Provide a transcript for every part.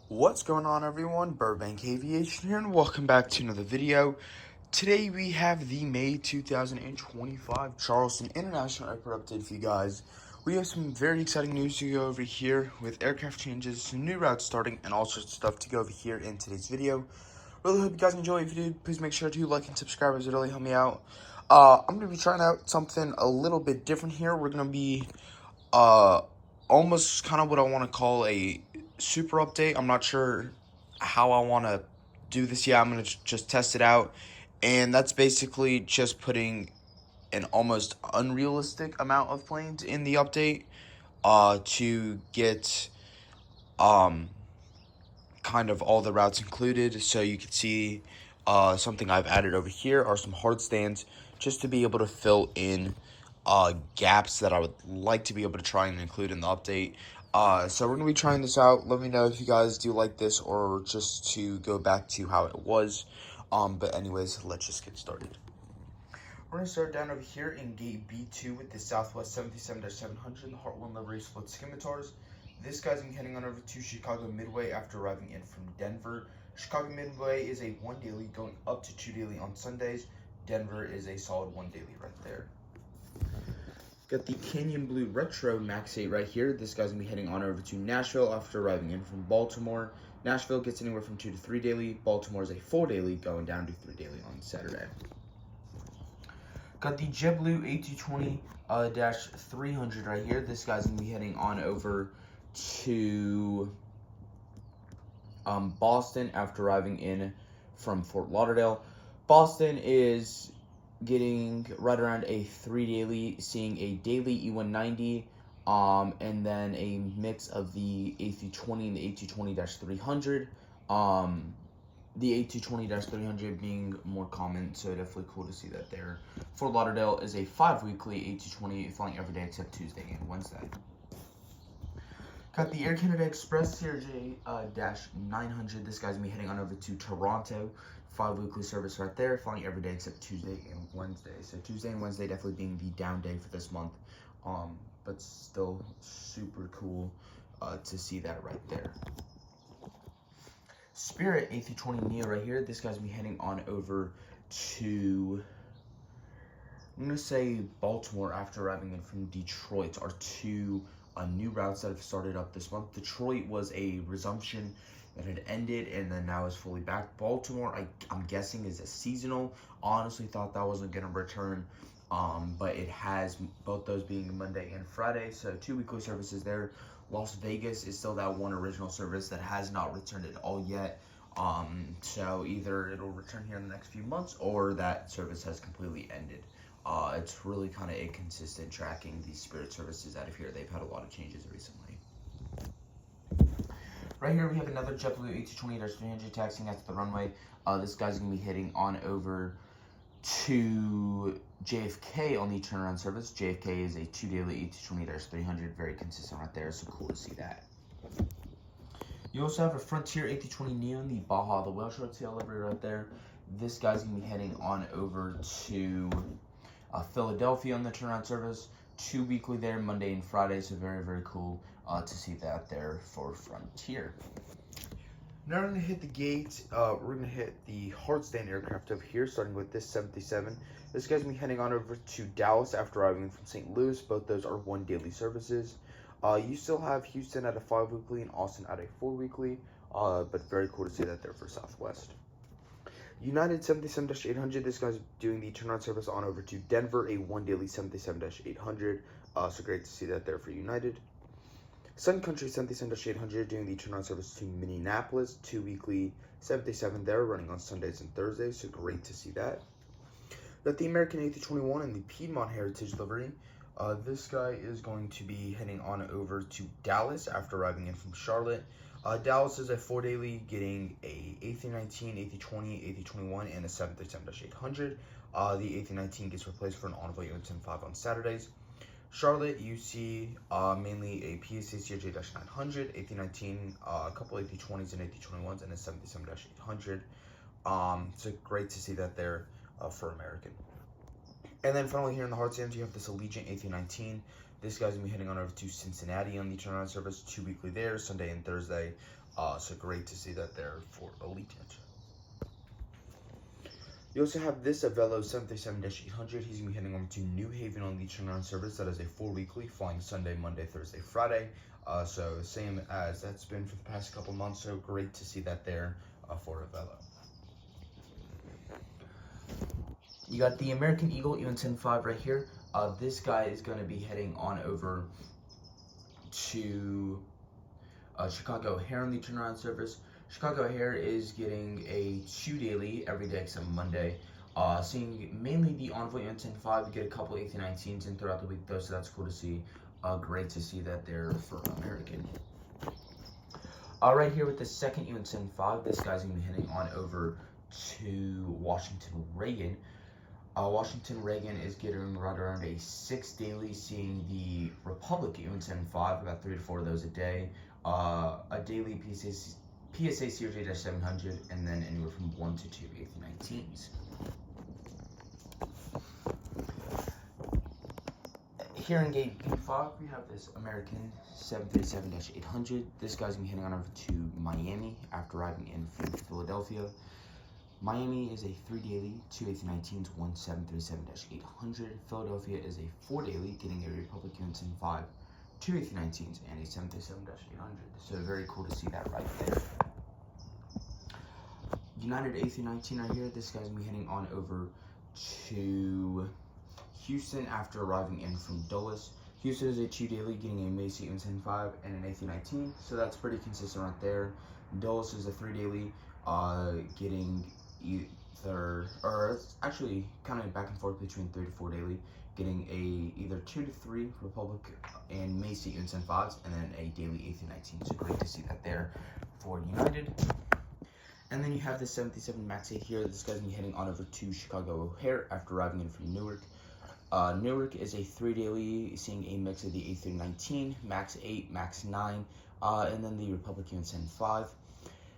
What's going on, everyone? Burbank Aviation here, and welcome back to another video. Today we have the May 2025 Charleston International Airport update for you guys. We have some very exciting news to go over here with aircraft changes, some new routes starting, and all sorts of stuff to go over here in today's video. Really hope you guys enjoy. If you do, please make sure to like and subscribe, as it really help me out. I'm going to be trying out something a little bit different here. We're going to be almost kind of what I want to call a super update. I'm not sure how I want to do this yet. I'm going to just test it out. And that's basically just putting an almost unrealistic amount of planes in the update to get kind of all the routes included. So you can see something I've added over here are some hard stands just to be able to fill in gaps that I would like to be able to try and include in the update. So we're going to be trying this out. Let me know if you guys do like this or just to go back to how it was. But anyways, let's just get started. We're going to start down over here in gate B2 with the Southwest 77-700 and the Heartland livery split scimitars. This guy's going to be heading on over to Chicago Midway after arriving in from Denver. Chicago Midway is a 1 daily going up to 2 daily on Sundays. Denver is a solid 1 daily right there. Got the Canyon Blue Retro Max 8 right here. This guy's going to be heading on over to Nashville after arriving in from Baltimore. Nashville gets anywhere from 2 to 3 daily. Baltimore is a 4 daily going down to 3 daily on Saturday. Got the JetBlue A220-300 right here. This guy's going to be heading on over to Boston after arriving in from Fort Lauderdale. Boston is getting right around a 3 daily, seeing a daily E190, and then a mix of the A320 and the A220-300. The A220-300 being more common, so definitely cool to see that there. Fort Lauderdale is a 5-weekly A220 flying every day except Tuesday and Wednesday. Got the Air Canada Express CRJ-900. This guy's going to be heading on over to Toronto. 5-weekly service right there, flying every day except Tuesday and Wednesday. So Tuesday and Wednesday definitely being the down day for this month. But still super cool to see that right there. Spirit A320neo right here. This guy's going to be heading on over to, I'm going to say Baltimore after arriving in from Detroit. Are two new routes that have started up this month. Detroit was a resumption that had ended and then now is fully back. Baltimore, I'm guessing, is a seasonal. Honestly thought that wasn't going to return, but it has, both those being Monday and Friday. So 2 weekly services there. Las Vegas is still that one original service that has not returned at all yet. So either it'll return here in the next few months or that service has completely ended. It's really kind of inconsistent tracking these Spirit services out of here. They've had a lot of changes recently. Right here we have another JetBlue A220-300 taxiing at the runway. This guy's going to be heading on over to JFK on the turnaround service. JFK is a 2 daily A220-300, very consistent right there, so cool to see that. You also have a Frontier A320neo, the Baja, the whale short tail livery right there. This guy's going to be heading on over to Philadelphia on the turnaround service. 2 weekly there, Monday and Friday, so very, very cool to see that there for Frontier. Now we're going to hit the gate. We're going to hit the hard stand aircraft over here, starting with this 77. This guy's going to be heading on over to Dallas after arriving from St. Louis. Both those are 1 daily services. You still have Houston at a 5-weekly and Austin at a 4-weekly, but very cool to see that there for Southwest. United 77-800, this guy's doing the turnaround service on over to Denver, a 1 daily 77-800, so great to see that there for United. Sun Country 77-800 doing the turnaround service to Minneapolis, 2 weekly 77 there, running on Sundays and Thursdays, so great to see that. Got the American A321 and the Piedmont Heritage livery. This guy is going to be heading on over to Dallas after arriving in from Charlotte. Dallas is a 4 daily, getting a A319, A320, A321, and a 737-800. The A319 gets replaced for an Envoy 10.5 on Saturdays. Charlotte, you see mainly a PSA CRJ-900, A319, a couple A320s and A321s, and a 737-800. So great to see that there for American. And then finally here in the hard stands, you have this Allegiant A319. This guy's going to be heading on over to Cincinnati on the turnaround service, 2 weekly there, Sunday and Thursday. So great to see that there for Elite. You also have this Velo 737-800. He's going to be heading over to New Haven on the turnaround service. That is a 4-weekly, flying Sunday, Monday, Thursday, Friday. So same as that's been for the past couple months. So great to see that there for a Velo. You got the American Eagle E175 right here. This guy is going to be heading on over to Chicago O'Hare on the turnaround service. Chicago O'Hare is getting a 2 daily every day except Monday. Seeing mainly the Envoy E175. We get a couple A319s in throughout the week though, so that's cool to see. Great to see that there for American. Right here with the second E175, this guy's going to be heading on over to Washington Reagan. Washington Reagan is getting right around a 6 daily, seeing the Republic E175, about 3 to 4 of those a day. A daily PSA CRJ-700, and then anywhere from 1 to 2 A319s. Here in Gate B5, we have this American 737-800. This guy's going to be heading on over to Miami after arriving in from Philadelphia. Miami is a 3 daily, 2 A319s, 1 737-800. Philadelphia is a 4 daily, getting a Republic E175, 2 A319s, and a 737-800. So very cool to see that right there. United A319 right here. This guy's going to be heading on over to Houston after arriving in from Dulles. Houston is a 2 daily, getting a Macy E175 and an A319. So that's pretty consistent right there. Dulles is a 3 daily, getting either, or it's actually kind of back and forth between 3 to 4 daily, getting either 2 to 3 Republic and Macy E175s, and then a daily A319. So great to see that there for United. And then you have the 737 MAX 8 here. This guy's going to be heading on over to Chicago O'Hare after arriving in from Newark. Newark is a 3 daily, seeing a mix of the A319, MAX 8, MAX 9, and then the Republic E175.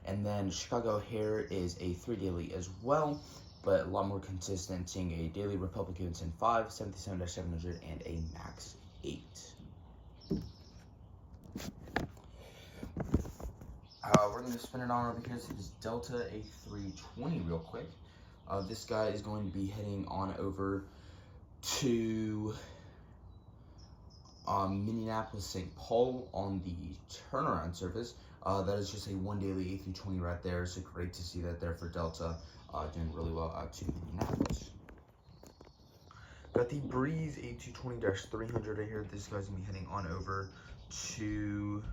And then Chicago O'Hare is a 3 daily as well, but a lot more consistent, seeing a daily Republic E175, 737-700, and a MAX 8. We're going to spin it on over here to this Delta A320 real quick. This guy is going to be heading on over to Minneapolis, St. Paul on the turnaround service. That is just a 1 daily A320 right there, so great to see that there for Delta, doing really well out to Minneapolis. Got the Breeze A220-300 right here. This guy's going to be heading on over to,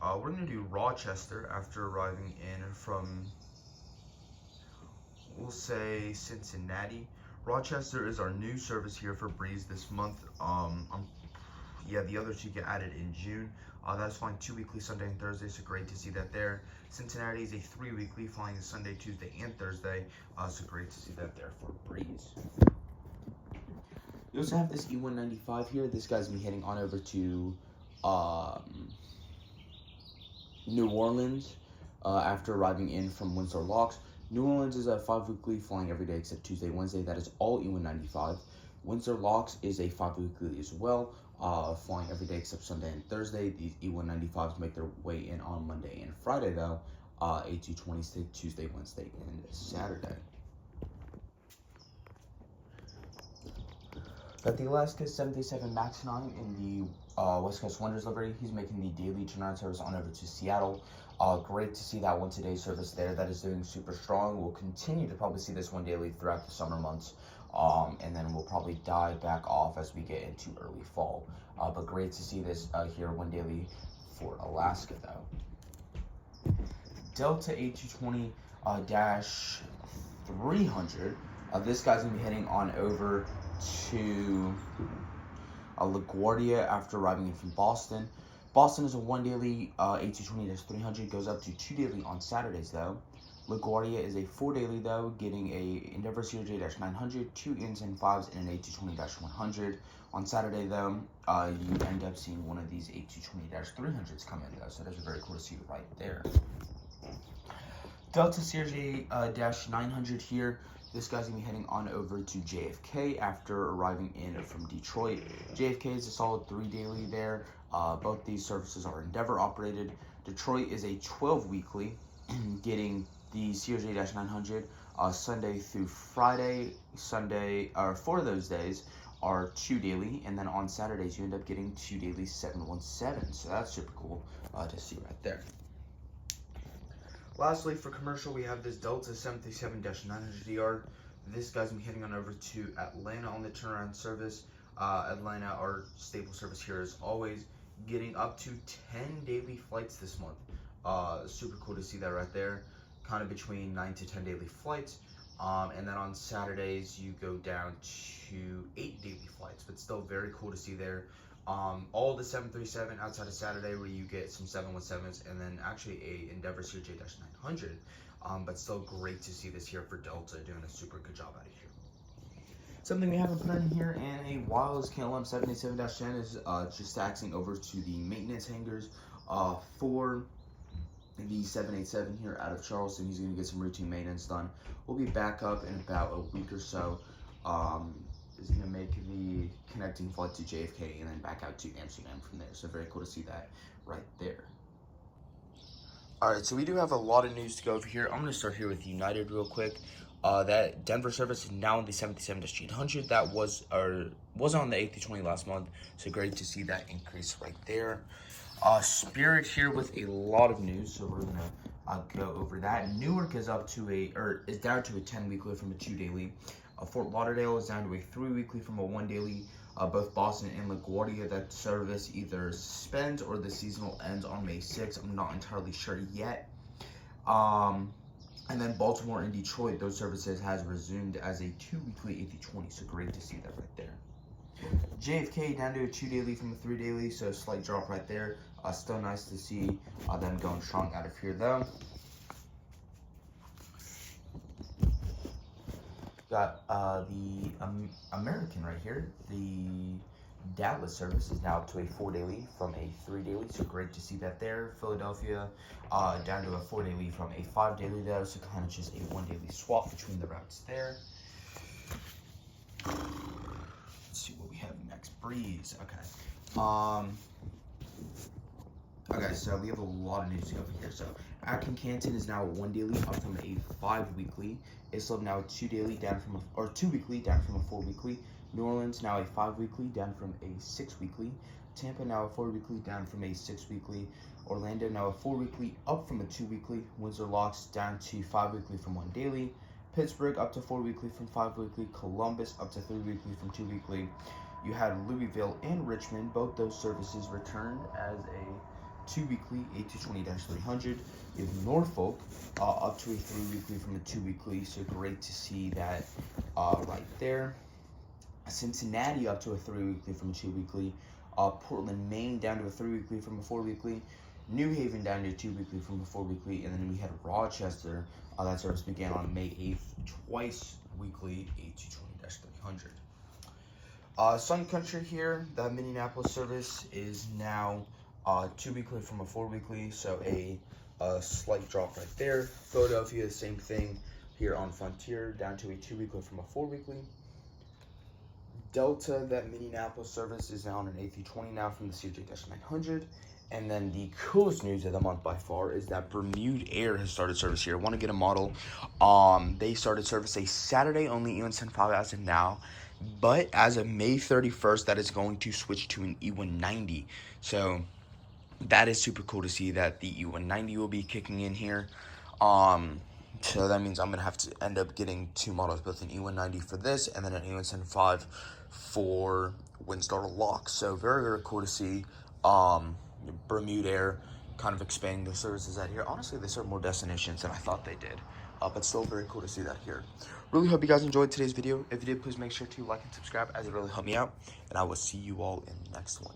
we're going to do Rochester after arriving in from, we'll say, Cincinnati. Rochester is our new service here for Breeze this month. Yeah, the other two get added in June. That's flying 2 weekly, Sunday and Thursday, so great to see that there. Cincinnati is a 3 weekly, flying Sunday, Tuesday, and Thursday, so great to see that there for Breeze. You also have this E195 here. This guy's going to be heading on over to New Orleans after arriving in from Windsor Locks. New Orleans is a 5 weekly, flying every day except Tuesday, Wednesday. That is all E195. Windsor Locks is a 5 weekly as well, flying every day except Sunday and Thursday. These E195s make their way in on Monday and Friday though. A220 stay Tuesday, Wednesday, and Saturday. Got the Alaska 737 MAX 9 in the West Coast Wonders livery. He's making the daily turnaround service on over to Seattle. Great to see that 1 today service there. That is doing super strong. We'll continue to probably see this 1 daily throughout the summer months. And then we'll probably die back off as we get into early fall. But great to see this here 1 daily for Alaska though. Delta A220-300. This guy's going to be heading on over to LaGuardia after arriving in from Boston. Boston is a 1 daily A220-300, goes up to 2 daily on Saturdays though. LaGuardia is a 4 daily though, getting a Endeavor CRJ-900, 2 N5s, and an A220-100. On Saturday though, you end up seeing one of these A220-300s come in though, so that's very cool to see right there. Delta CRJ-900 here. This guy's going to be heading on over to JFK after arriving in from Detroit. JFK is a solid 3 daily there. Both these services are Endeavor operated. Detroit is a 12 weekly, getting the CRJ-900 Sunday through Friday. 4 of those days are 2 daily, and then on Saturdays you end up getting 2 daily 717. So that's super cool to see right there. Lastly, for commercial, we have this Delta 737-900DR. This guy's gonna be heading on over to Atlanta on the turnaround service. Atlanta, our staple service here as always, getting up to 10 daily flights this month. Super cool to see that right there. Kind of between 9 to 10 daily flights. And then on Saturdays, you go down to 8 daily flights, but still very cool to see there. All the 737 outside of Saturday, where you get some 717s, and then actually a Endeavor CRJ-900. But still great to see this here for Delta, doing a super good job out of here. Something we haven't put in here in a while is KLM 787-10 is just axing over to the maintenance hangars for the 787 here out of Charleston. He's going to get some routine maintenance done. We'll be back up in about a week or so. Is going to make the connecting flight to JFK and then back out to Amsterdam from there. So very cool to see that right there. Alright, so we do have a lot of news to go over here. I'm going to start here with United real quick. That Denver service is now on the 737-800. That was on the A320 last month. So great to see that increase right there. Spirit here with a lot of news, so we're gonna go over that. Newark is down to a 10 weekly from a 2 daily. Fort Lauderdale is down to a 3 weekly from a 1 daily. Both Boston and LaGuardia, that service either suspends or the seasonal ends on May 6th. I'm not entirely sure yet. And then Baltimore and Detroit, those services has resumed as a 2 weekly A320, so great to see that right there. JFK down to a 2 daily from a 3 daily, so a slight drop right there. Still nice to see them going strong out of here though. Got the American right here. The Dallas service is now up to a 4 daily from a 3 daily, so great to see that there. Philadelphia down to a 4 daily from a 5 daily though, so kind of just a 1 daily swap between the routes there. Let's see what we have next. Breeze. Okay. Okay, so we have a lot of news to go over here. So Acton Canton is now a 1 daily up from a 5 weekly. Islip now a 2 daily down from a 2 weekly down from a 4 weekly. New Orleans now a 5 weekly down from a 6 weekly. Tampa now a 4 weekly down from a 6 weekly. Orlando now a 4 weekly up from a 2 weekly. Windsor Locks down to 5 weekly from 1 daily. Pittsburgh up to 4 weekly from 5 weekly. Columbus up to 3 weekly from 2 weekly. You had Louisville and Richmond, both those services returned as a 2 weekly A220-300. You have Norfolk up to a 3 weekly from a 2 weekly, so great to see that right there. Cincinnati up to a 3 weekly from a 2 weekly. Portland, Maine down to a 3 weekly from a 4 weekly. New Haven down to a 2 weekly from a 4 weekly, and then we had Rochester. That service began on May 8th, twice weekly A220-300. Sun Country here, the Minneapolis service is now 2 weekly from a 4 weekly, so a slight drop right there. Philadelphia, same thing here on Frontier, down to a 2 weekly from a 4 weekly. Delta, that Minneapolis service, is now on an A320 now from the CRJ-900. And then the coolest news of the month by far is that Bermuda Air has started service here. I want to get a model. They started service a Saturday only E175 as of now. But as of May 31st, that is going to switch to an E190. So that is super cool to see that the E190 will be kicking in here. So that means I'm going to have to end up getting 2 models, both an E190 for this and then an E175 for Windstar Locks. So very, very cool to see Bermuda Air kind of expanding the services out here. Honestly, they serve more destinations than I thought they did. But still very cool to see that here. Really hope you guys enjoyed today's video. If you did, please make sure to like and subscribe, as it really helped me out. And I will see you all in the next one.